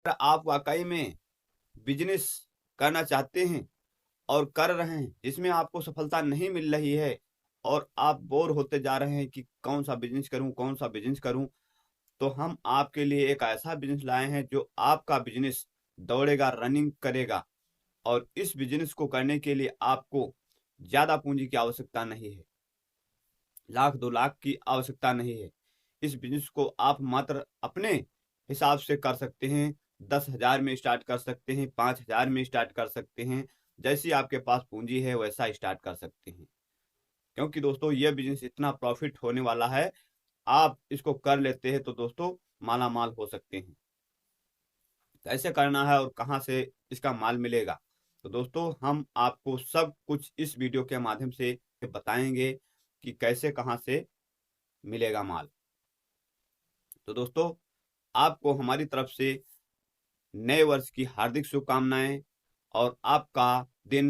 आप वाकई में बिजनेस करना चाहते हैं और कर रहे हैं जिसमें आपको सफलता नहीं मिल रही है और आप बोर होते जा रहे हैं कि कौन सा बिजनेस करूं, कौन सा बिजनेस करूं, तो हम आपके लिए एक ऐसा बिजनेस लाए हैं जो आपका बिजनेस दौड़ेगा, रनिंग करेगा। और इस बिजनेस को करने के लिए आपको ज़्यादा पूंजी की आवश्यकता नहीं है, लाख 2 लाख की आवश्यकता नहीं है। इस बिजनेस को आप मात्र अपने हिसाब से कर सकते हैं। 10,000 में स्टार्ट कर सकते हैं, 5,000 में स्टार्ट कर सकते हैं। जैसी आपके पास पूंजी है वैसा स्टार्ट कर सकते हैं, क्योंकि दोस्तों यह बिजनेस इतना प्रॉफिट होने वाला है। आप इसको कर लेते हैं तो दोस्तों माला माल हो सकते हैं। कैसे करना है और कहाँ से इसका माल मिलेगा, तो दोस्तों हम आपको सब कुछ इस वीडियो के माध्यम से बताएंगे कि कैसे कहाँ से मिलेगा माल। तो दोस्तों आपको हमारी तरफ से नए वर्ष की हार्दिक शुभकामनाएं और आपका दिन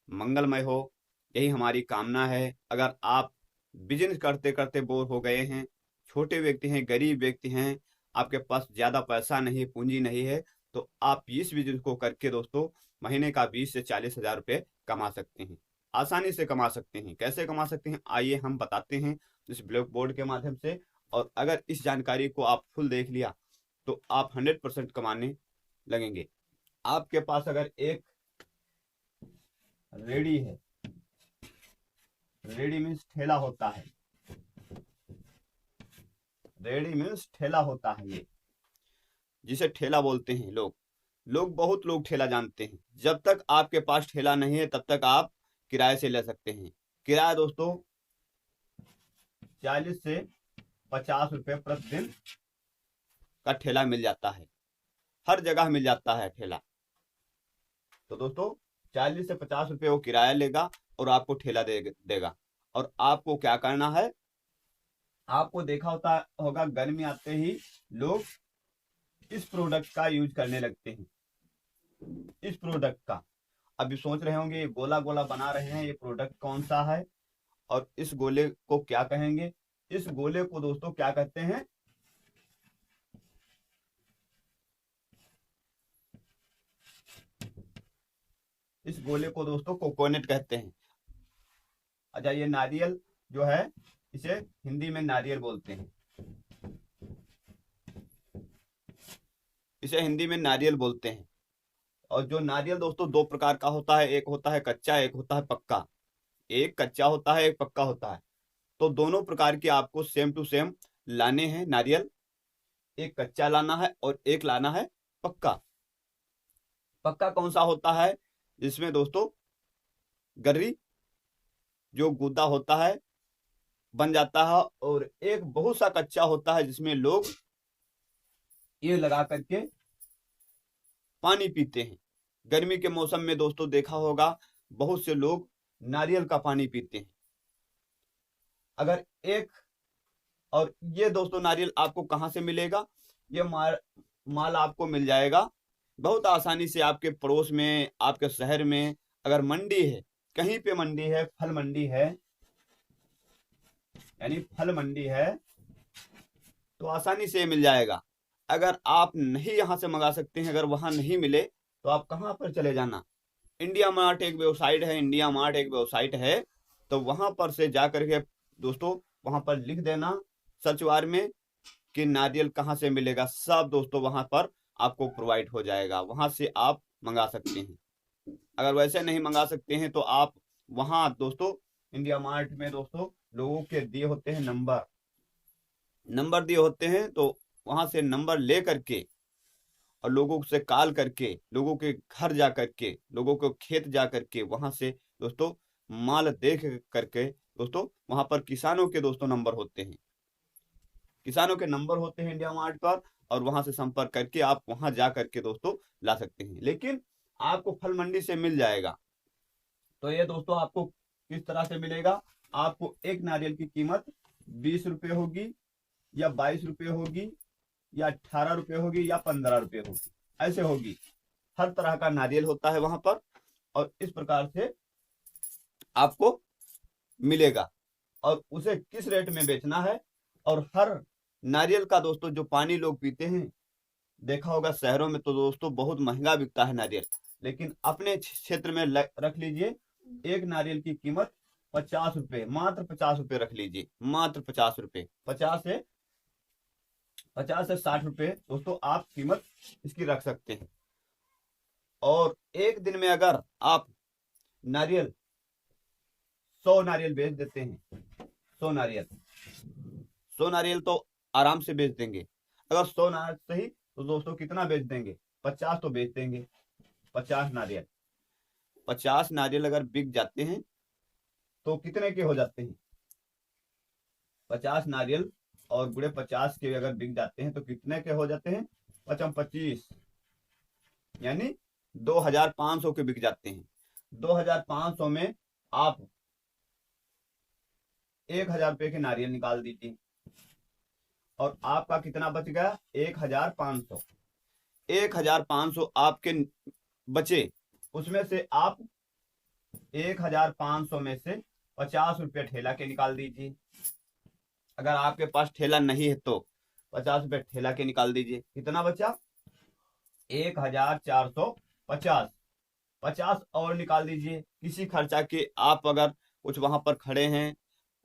मंगलमय हो, यही हमारी कामना है। अगर आप बिजनेस करते करते बोर हो गए हैं, छोटे व्यक्ति हैं, गरीब व्यक्ति हैं, आपके पास ज़्यादा पैसा नहीं, पूंजी नहीं है, तो आप इस बिजनेस को करके दोस्तों महीने का 20 से 40 हज़ार रुपये कमा सकते हैं, आसानी से कमा सकते हैं। कैसे कमा सकते हैं आइए हम बताते हैं इस ब्लैक बोर्ड के माध्यम से। और अगर इस जानकारी को आप फुल देख लिया तो आप 100% कमाने लगेंगे। आपके पास अगर एक रेडी है, रेडी मीन्स ठेला होता है, रेडी मीन्स ठेला होता है, ये जिसे ठेला बोलते हैं लोग। बहुत लोग ठेला जानते हैं। जब तक आपके पास ठेला नहीं है तब तक आप किराए से ले सकते हैं। किराया दोस्तों 40 से 50 रुपए प्रतिदिन का ठेला मिल जाता है, हर जगह मिल जाता है ठेला। तो दोस्तों 40 से 50 रुपए वो किराया लेगा और आपको ठेला देगा। और आपको क्या करना है, आपको देखा होगा गर्मी आते ही लोग इस प्रोडक्ट का यूज करने लगते हैं। इस प्रोडक्ट का अभी सोच रहे होंगे ये गोला गोला बना रहे हैं, ये प्रोडक्ट कौन सा है और इस गोले को क्या कहेंगे। इस गोले को दोस्तों क्या कहते हैं, इस गोले को दोस्तों कोकोनट कहते हैं। अच्छा, ये नारियल जो है इसे हिंदी में नारियल बोलते हैं, इसे हिंदी में नारियल बोलते हैं। और जो नारियल दोस्तों 2 प्रकार का होता है, एक होता है कच्चा, एक होता है पक्का। एक कच्चा होता है, एक पक्का होता है। तो दोनों प्रकार के आपको सेम टू सेम लाने हैं नारियल। एक कच्चा लाना है और एक लाना है पक्का। पक्का कौन सा होता है, जिसमें दोस्तों गर्री जो गुद्दा होता है बन जाता है। और एक बहुत सा कच्चा होता है जिसमें लोग ये लगा करके पानी पीते हैं। गर्मी के मौसम में दोस्तों देखा होगा बहुत से लोग नारियल का पानी पीते हैं। अगर एक और ये दोस्तों नारियल आपको कहाँ से मिलेगा, ये माल आपको मिल जाएगा बहुत आसानी से आपके पड़ोस में, आपके शहर में। अगर मंडी है, कहीं पे मंडी है, फल मंडी है, यानी फल मंडी है, तो आसानी से मिल जाएगा। अगर आप नहीं यहाँ से मंगा सकते हैं, अगर वहां नहीं मिले तो आप कहाँ पर चले जाना, इंडिया मार्ट एक वेबसाइट है, इंडिया मार्ट एक वेबसाइट है, तो वहां पर से जा करके दोस्तों वहां पर लिख देना सर्च बार में कि नारियल कहाँ से मिलेगा। सब दोस्तों वहां पर आपको प्रोवाइड हो जाएगा, वहां से आप मंगा सकते हैं। अगर वैसे नहीं मंगा सकते हैं तो आप वहां दोस्तों इंडिया मार्ट में दोस्तों लोगों के दिए होते हैं नंबर दिए होते हैं, तो वहां से नंबर ले करके और लोगों से कॉल करके, लोगों के घर जा करके, लोगों के खेत जा करके, वहां से दोस्तों माल देख करके दोस्तों वहां पर किसानों के दोस्तों नंबर होते हैं, किसानों के नंबर होते हैं इंडिया मार्ट पर। और वहां से संपर्क करके आप वहां जा करके दोस्तों ला सकते हैं। लेकिन आपको फल मंडी से मिल जाएगा। तो ये दोस्तों आपको किस तरह से मिलेगा, आपको एक नारियल की कीमत 20 रुपये होगी या 22 रुपये होगी या 18 रुपये होगी या 15 रुपये होगी, ऐसे होगी। हर तरह का नारियल होता है वहां पर और इस प्रकार से आपको मिलेगा। और उसे किस रेट में बेचना है, और हर नारियल का दोस्तों जो पानी लोग पीते हैं देखा होगा शहरों में तो दोस्तों बहुत महंगा बिकता है नारियल, लेकिन अपने क्षेत्र में रख लीजिए एक नारियल की कीमत 50 रुपए, मात्र 50 रुपए रख लीजिए, मात्र 50 रुपए, 50 से 60 रुपए दोस्तों आप कीमत इसकी रख सकते हैं। और एक दिन में अगर आप नारियल 100 नारियल बेच देते हैं, 100 नारियल तो आराम से बेच देंगे। अगर 100 नारियल सही तो दोस्तों कितना बेच देंगे, 50 तो बेच देंगे। 50 नारियल, 50 नारियल अगर बिक जाते हैं तो कितने के हो जाते हैं, 50 नारियल और गुड़े 50 के अगर बिक जाते हैं तो कितने के हो जाते हैं, 25, यानी 2500 के बिक जाते हैं। 2500 में आप 1000 रुपए के नारियल निकाल दीजिए और आपका कितना बच गया, 1500। 1500 आपके बचे, उसमें से आप 1500 में से 50 रुपये ठेला के निकाल दीजिए। अगर आपके पास ठेला नहीं है तो 50 रुपये ठेला के निकाल दीजिए। कितना बचा, 1450। 50 और निकाल दीजिए किसी खर्चा के। आप अगर कुछ वहां पर खड़े हैं,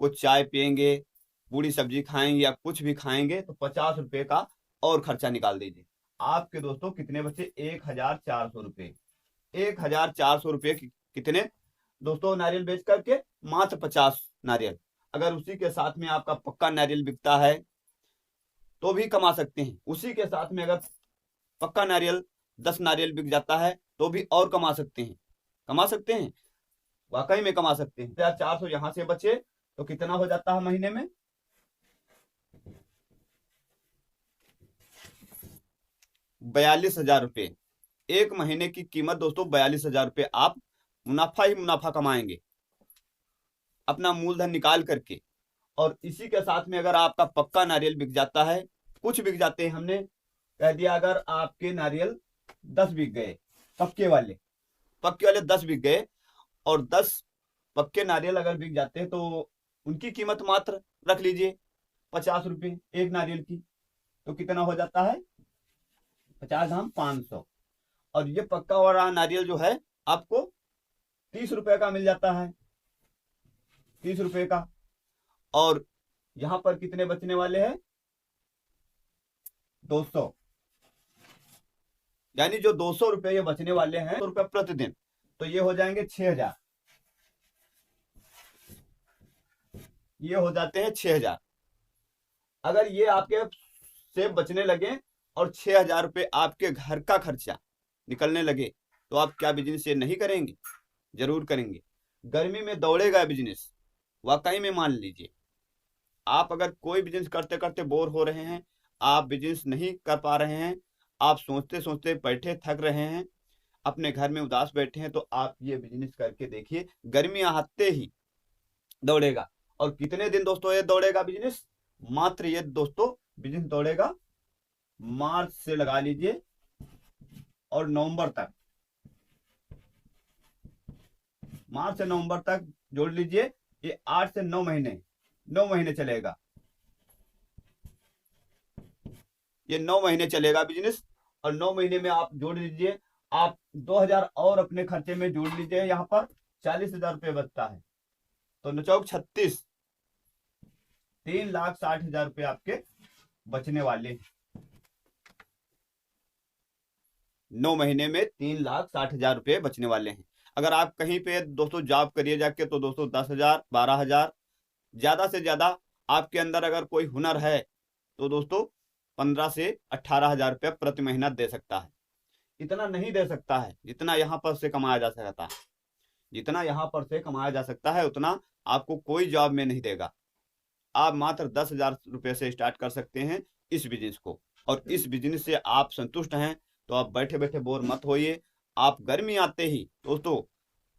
कुछ चाय पियेंगे, पूरी सब्जी खाएंगे या कुछ भी खाएंगे तो 50 रुपए का और खर्चा निकाल दीजिए। आपके दोस्तों कितने बचे, 1400 रुपए। 1400 रुपए कितने दोस्तों नारियल बेच करके, मात्र 50 नारियल। अगर उसी के साथ में आपका पक्का नारियल बिकता है तो भी कमा सकते हैं। उसी के साथ में अगर पक्का नारियल 10 नारियल बिक जाता है तो भी और कमा सकते हैं, कमा सकते हैं, वाकई में कमा सकते हैं। 1400 यहां से बचे तो कितना हो जाता है महीने में, 42,000 रुपये। एक महीने की कीमत दोस्तों 42,000 रुपये आप मुनाफा ही मुनाफा कमाएंगे अपना मूलधन निकाल करके। और इसी के साथ में अगर आपका पक्का नारियल बिक जाता है, कुछ बिक जाते हैं, हमने कह दिया अगर आपके नारियल 10 बिक गए, पक्के वाले 10 बिक गए, और 10 पक्के नारियल अगर बिक जाते हैं तो उनकी कीमत मात्र रख लीजिए 50 रुपये एक नारियल की, तो कितना हो जाता है, 50 धाम 500। और ये पक्का वाला नारियल जो है आपको 30 रुपए का मिल जाता है, 30 रुपए का। और यहां पर कितने बचने वाले हैं, 200, यानी जो 200 रुपए ये बचने वाले हैं, 100 रुपए प्रतिदिन, तो ये हो जाएंगे 6000, ये हो जाते हैं 6000। अगर ये आपके से बचने लगे और 6000 रुपए आपके घर का खर्चा निकलने लगे तो आप क्या बिजनेस ये नहीं करेंगे, जरूर करेंगे। गर्मी में दौड़ेगा बिजनेस, वाकई में मान लीजिए। आप अगर कोई बिजनेस करते करते बोर हो रहे हैं, आप बिजनेस नहीं कर पा रहे हैं, आप सोचते सोचते बैठे थक रहे हैं, अपने घर में उदास बैठे हैं, तो आप ये बिजनेस करके देखिए, गर्मी आते ही दौड़ेगा। और कितने दिन दोस्तों ये दौड़ेगा बिजनेस, मात्र ये दोस्तों बिजनेस दौड़ेगा मार्च से लगा लीजिए और नवंबर तक, मार्च से नवंबर तक जोड़ लीजिए, ये 8 से 9 महीने, 9 महीने चलेगा, ये 9 महीने चलेगा बिजनेस। और 9 महीने में आप जोड़ लीजिए, आप 2000 और अपने खर्चे में जोड़ लीजिए, यहाँ पर 40,000 रुपये बचता है, तो 9 चौक 36, 3,60,000 रुपये आपके बचने वाले। 9 महीने में 3,60,000 रुपये बचने वाले हैं। अगर आप कहीं पे दोस्तों जॉब करिए जाके तो दोस्तों 10,000, 12,000, ज्यादा से ज्यादा आपके अंदर अगर कोई हुनर है तो दोस्तों 15 से 18,000 रुपये प्रति महीना दे सकता है। इतना नहीं दे सकता है जितना यहाँ पर से कमाया जा सकता है, जितना यहाँ पर से कमाया जा सकता है उतना आपको कोई जॉब में नहीं देगा। आप मात्र 10,000 रुपये से स्टार्ट कर सकते हैं इस बिजनेस को, और इस बिजनेस से आप संतुष्ट हैं तो आप बैठे बैठे बोर मत होइए। आप गर्मी आते ही दोस्तों,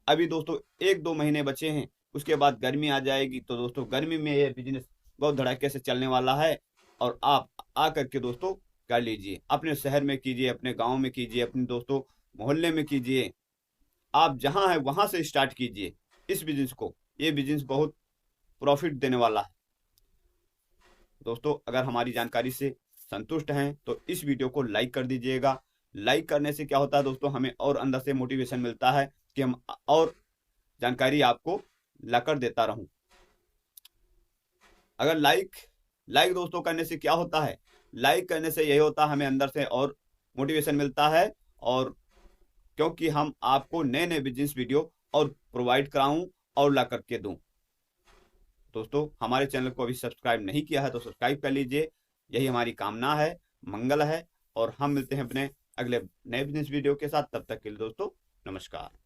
अभी दोस्तों 1-2 महीने बचे हैं, उसके बाद गर्मी आ जाएगी, तो दोस्तों गर्मी में ये बिजनेस बहुत धड़ाके से चलने वाला है। और आप आ करके दोस्तों कर लीजिए, अपने शहर में कीजिए, अपने गांव में कीजिए, अपने दोस्तों मोहल्ले में कीजिए, आप जहां है वहां से स्टार्ट कीजिए इस बिजनेस को। ये बिजनेस बहुत प्रॉफिट देने वाला है दोस्तों। अगर हमारी जानकारी से संतुष्ट हैं तो इस वीडियो को लाइक कर दीजिएगा। लाइक करने से क्या होता है दोस्तों, हमें और अंदर से मोटिवेशन मिलता है कि हम और जानकारी आपको लाकर देता रहूं। अगर लाइक दोस्तों करने से क्या होता है, लाइक करने से यही होता है हमें अंदर से और मोटिवेशन मिलता है, और क्योंकि हम आपको नए नए बिजनेस वीडियो और प्रोवाइड कराऊं और ला करके दूं। दोस्तों हमारे चैनल को अभी सब्सक्राइब नहीं किया है तो सब्सक्राइब कर लीजिए, यही हमारी कामना है, मंगल है। और हम मिलते हैं अपने अगले नए बिजनेस वीडियो के साथ। तब तक के लिए दोस्तों नमस्कार।